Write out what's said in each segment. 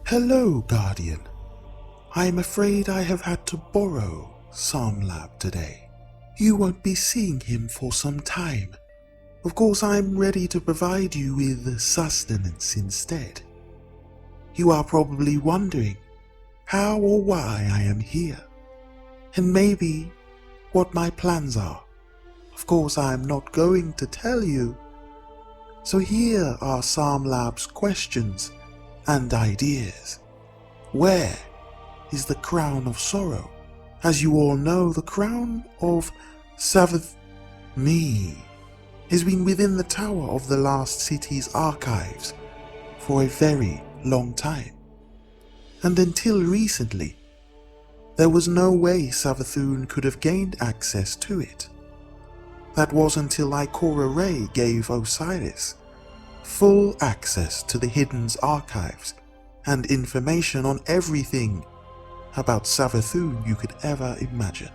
Hello, Guardian. I am afraid I have had to borrow Samlab today. You won't be seeing him for some time. Of course, I'm ready to provide you with sustenance instead. You are probably wondering how or why I am here, and maybe what my plans are. Of course, I'm not going to tell you. So here are Samlab's questions and ideas. Where is the Crown of Sorrow? As you all know, the Crown of Savathun has been within the tower of the Last City's archives for a very long time. And until recently, there was no way Savathun could have gained access to it. That was until Ikora Ray gave Osiris full access to the Hidden's archives and information on everything about Savathun you could ever imagine.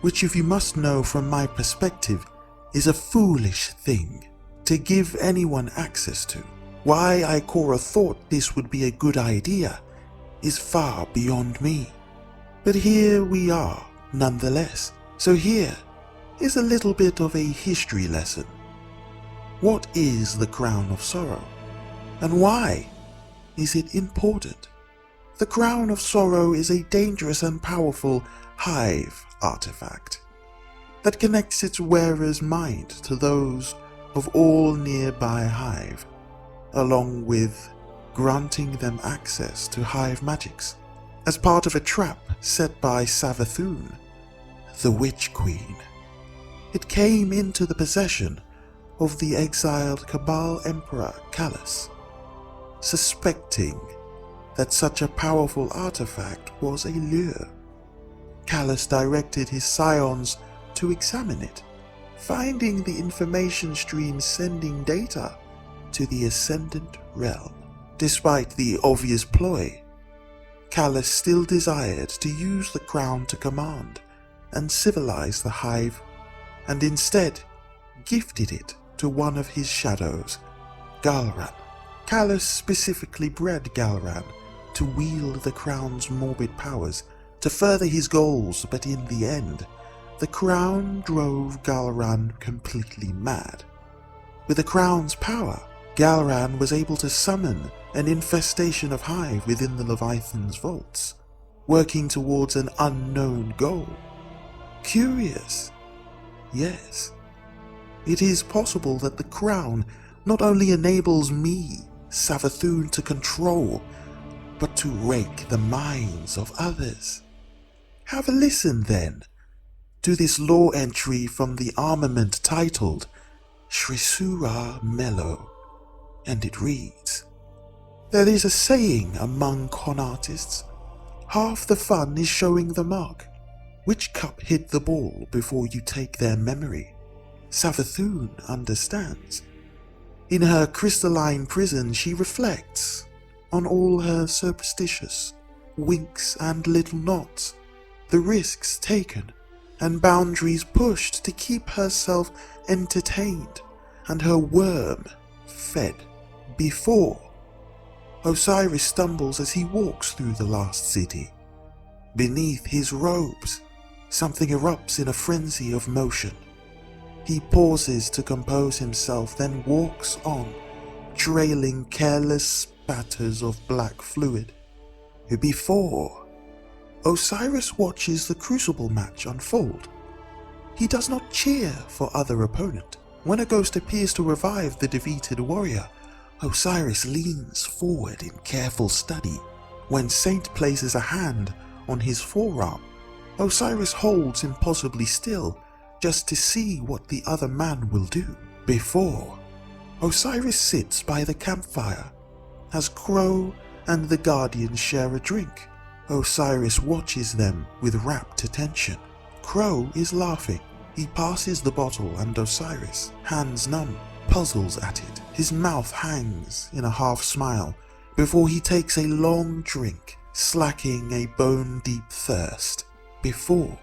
Which, if you must know from my perspective, is a foolish thing to give anyone access to. Why Ikora thought this would be a good idea is far beyond me. But here we are, nonetheless. So here is a little bit of a history lesson. What is the Crown of Sorrow, and why is it important? The Crown of Sorrow is a dangerous and powerful hive artifact that connects its wearer's mind to those of all nearby hive, along with granting them access to hive magics as part of a trap set by Savathun, the Witch Queen. It came into the possession of the exiled Cabal Emperor Callus, suspecting that such a powerful artifact was a lure. Callus directed his scions to examine it, finding the information stream sending data to the Ascendant Realm. Despite the obvious ploy, Callus still desired to use the crown to command and civilize the hive, and instead gifted it to one of his shadows, Galran. Callus specifically bred Galran to wield the crown's morbid powers to further his goals, but in the end, the crown drove Galran completely mad. With the crown's power, Galran was able to summon an infestation of hive within the Leviathan's vaults, working towards an unknown goal. Curious? Yes. It is possible that the crown not only enables me, Savathun, to control, but to rake the minds of others. Have a listen then to this lore entry from the armament titled Chrysura Melo, and it reads: There is a saying among con artists, half the fun is showing the mark. Which cup hit the ball before you take their memory? Savathun understands. In her crystalline prison she reflects on all her superstitious winks and little nods, the risks taken and boundaries pushed to keep herself entertained and her worm fed. Before Osiris stumbles as he walks through the Last City. Beneath his robes, something erupts in a frenzy of motion. He pauses to compose himself, then walks on, trailing careless spatters of black fluid. Before Osiris watches the Crucible match unfold. He does not cheer for other opponent. When a ghost appears to revive the defeated warrior, Osiris leans forward in careful study. When Saint places a hand on his forearm, Osiris holds impossibly still, just to see what the other man will do. Before Osiris sits by the campfire as Crow and the Guardian share a drink. Osiris watches them with rapt attention. Crow is laughing. He passes the bottle and Osiris, hands numb, puzzles at it. His mouth hangs in a half smile before he takes a long drink, slacking a bone-deep thirst. Before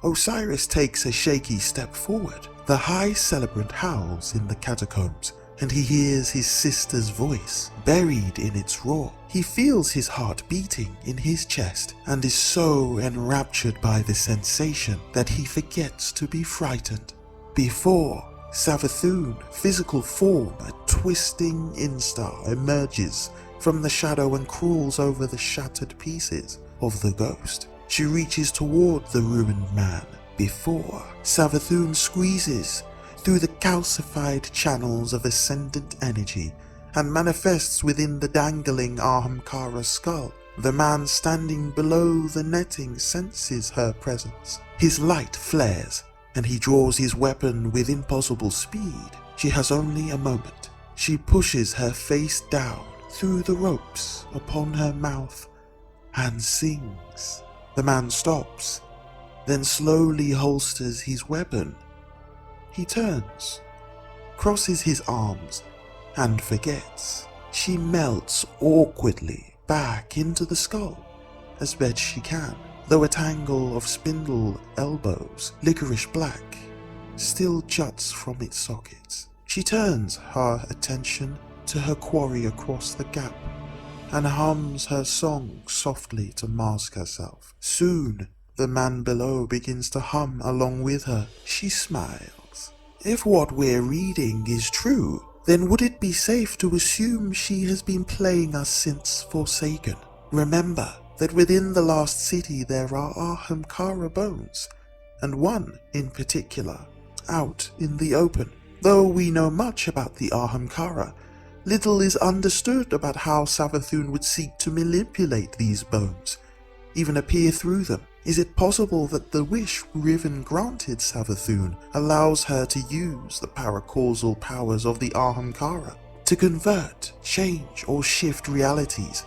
Osiris takes a shaky step forward, the High Celebrant howls in the catacombs, and he hears his sister's voice buried in its roar. He feels his heart beating in his chest and is so enraptured by the sensation that he forgets to be frightened. Before Savathun, physical form, a twisting instar, emerges from the shadow and crawls over the shattered pieces of the ghost. She reaches toward the ruined man before Savathun squeezes through the calcified channels of ascendant energy and manifests within the dangling Ahamkara skull. The man standing below the netting senses her presence. His light flares, and he draws his weapon with impossible speed. She has only a moment. She pushes her face down through the ropes upon her mouth and sings. The man stops, then slowly holsters his weapon. He turns, crosses his arms, and forgets. She melts awkwardly back into the skull as best she can, though a tangle of spindle elbows, licorice black, still juts from its sockets. She turns her attention to her quarry across the gap and hums her song softly to mask herself. Soon, the man below begins to hum along with her. She smiles. If what we're reading is true, then would it be safe to assume she has been playing us since Forsaken? Remember that within the lost city there are Ahamkara bones, and one in particular, out in the open. Though we know much about the Ahamkara, little is understood about how Savathun would seek to manipulate these bones, even appear through them. Is it possible that the wish Riven granted Savathun allows her to use the paracausal powers of the Ahamkara to convert, change, or shift realities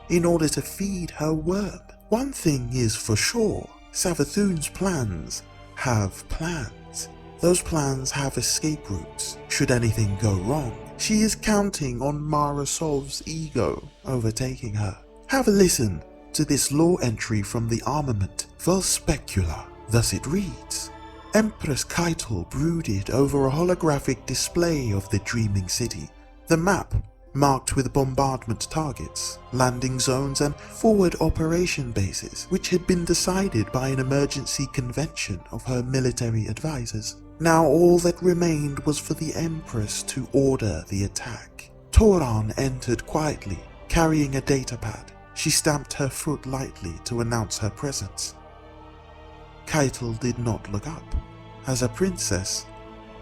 in order to feed her worm? One thing is for sure, Savathun's plans have plans. Those plans have escape routes, should anything go wrong. She is counting on Marasov's ego overtaking her. Have a listen to this lore entry from the armament Vulpecula. Thus it reads: Empress Keitel brooded over a holographic display of the dreaming city. The map, marked with bombardment targets, landing zones and forward operation bases, which had been decided by an emergency convention of her military advisors. Now all that remained was for the Empress to order the attack. Toran entered quietly, carrying a datapad. She stamped her foot lightly to announce her presence. Keitel did not look up. As a princess,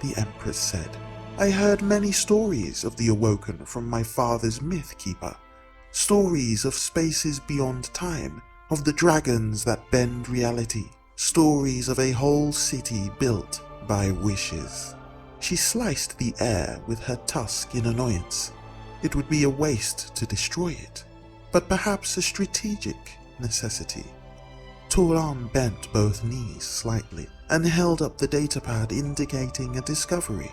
the Empress said, I heard many stories of the Awoken from my father's myth keeper. Stories of spaces beyond time, of the dragons that bend reality. Stories of a whole city built by wishes. She sliced the air with her tusk in annoyance. It would be a waste to destroy it, but perhaps a strategic necessity. Toran bent both knees slightly and held up the datapad, indicating a discovery.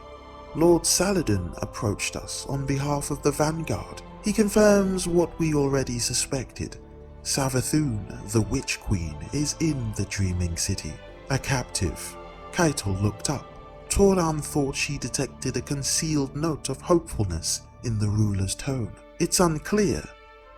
Lord Saladin approached us on behalf of the Vanguard. He confirms what we already suspected. Savathun, the Witch Queen, is in the Dreaming City, a captive. Keitel looked up. Toran thought she detected a concealed note of hopefulness in the ruler's tone. It's unclear.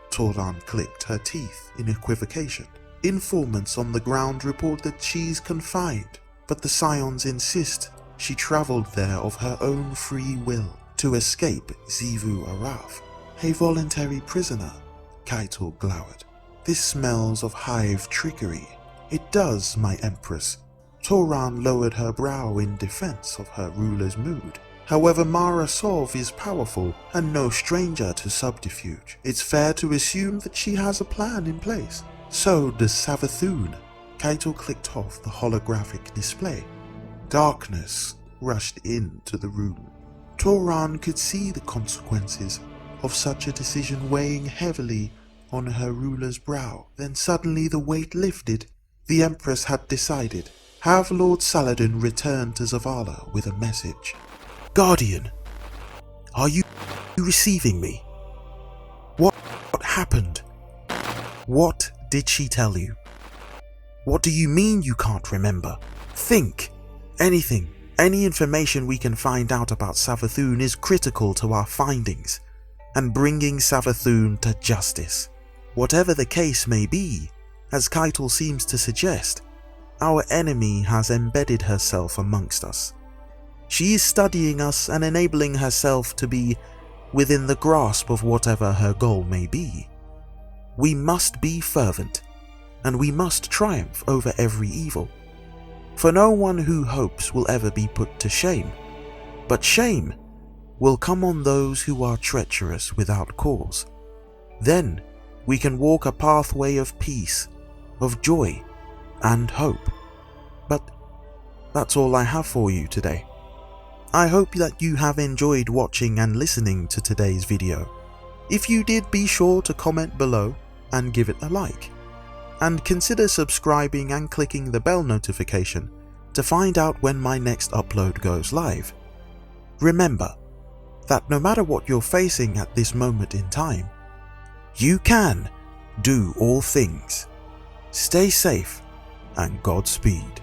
Toran clicked her teeth in equivocation. Informants on the ground report that she's confined, but the Scions insist she traveled there of her own free will to escape Xivu Araf. A voluntary prisoner, Keitel glowered. This smells of hive trickery. It does, my Empress. Toran lowered her brow in defense of her ruler's mood. However, Marasov is powerful and no stranger to subterfuge. It's fair to assume that she has a plan in place. So does Savathun. Keitel clicked off the holographic display. Darkness rushed into the room. Toran could see the consequences of such a decision weighing heavily on her ruler's brow. Then suddenly the weight lifted. The Empress had decided. Have Lord Saladin return to Zavala with a message. Guardian, are you receiving me? What happened? What did she tell you? What do you mean you can't remember? Think. Anything. Any information we can find out about Savathun is critical to our findings and bringing Savathun to justice. Whatever the case may be, as Keitel seems to suggest, our enemy has embedded herself amongst us. She is studying us and enabling herself to be within the grasp of whatever her goal may be. We must be fervent, and we must triumph over every evil. For no one who hopes will ever be put to shame, but shame will come on those who are treacherous without cause. Then we can walk a pathway of peace, of joy, and hope. But that's all I have for you today. I hope that you have enjoyed watching and listening to today's video. If you did, be sure to comment below and give it a like. And consider subscribing and clicking the bell notification to find out when my next upload goes live. Remember that no matter what you're facing at this moment in time, you can do all things. Stay safe and Godspeed.